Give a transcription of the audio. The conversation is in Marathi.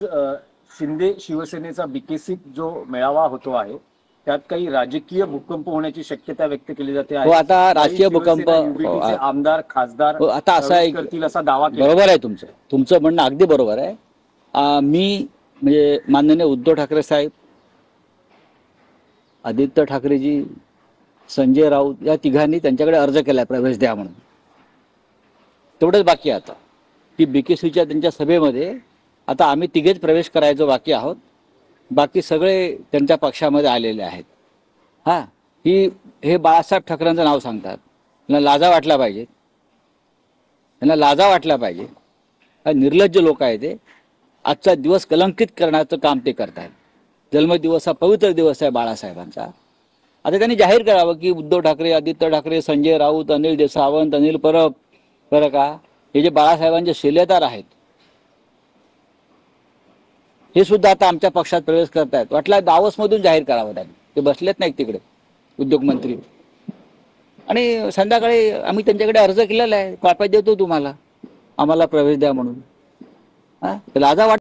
शिंदे शिवसेनेचा बीकेसीत जो मेळावा होतो आहे त्यात काही राजकीय भूकंप होण्याची शक्यता व्यक्त केली जाते आहे. आता राजकीय भूकंप युबीटीचे आमदार खासदार आता असं आहे करतील असा दावा केला. बरोबर आहे तुमचं म्हणणं अगदी बरोबर आहे. मी म्हणजे माननीय उद्धव ठाकरे साहेब, आदित्य ठाकरेजी, संजय राऊत या तिघांनी त्यांच्याकडे अर्ज केलाय प्रवेश द्या म्हणून. तेवढंच बाकी आहे आता की बीकेसीच्या त्यांच्या सभेमध्ये आता आम्ही तिघेच प्रवेश करायचो बाकी आहोत. बाकी सगळे त्यांच्या पक्षामध्ये आलेले आहेत. हे बाळासाहेब ठाकरेंचं नाव सांगतात. त्यांना लाजा वाटला पाहिजे, त्यांना लाजा वाटला पाहिजे. निर्लज्ज लोक आहेत ते. आजचा दिवस कलंकित करण्याचं काम ते करतायत. जन्मदिवस हा पवित्र दिवस आहे बाळासाहेबांचा. आता त्यांनी जाहीर करावं की उद्धव ठाकरे, आदित्य ठाकरे, संजय राऊत, अनिल सावंत, अनिल परब, बरं का, हे जे बाळासाहेबांचे शिलेदार आहेत हे सुद्धा आता आमच्या पक्षात प्रवेश करतायत. वाटलं दावोसमधून जाहीर करावं त्यांनी. ते बसलेत नाही तिकडे उद्योगमंत्री. आणि संध्याकाळी आम्ही त्यांच्याकडे अर्ज केलेला आहे, कॉप्या देतो तुम्हाला, आम्हाला प्रवेश द्या म्हणून. लाजा वाट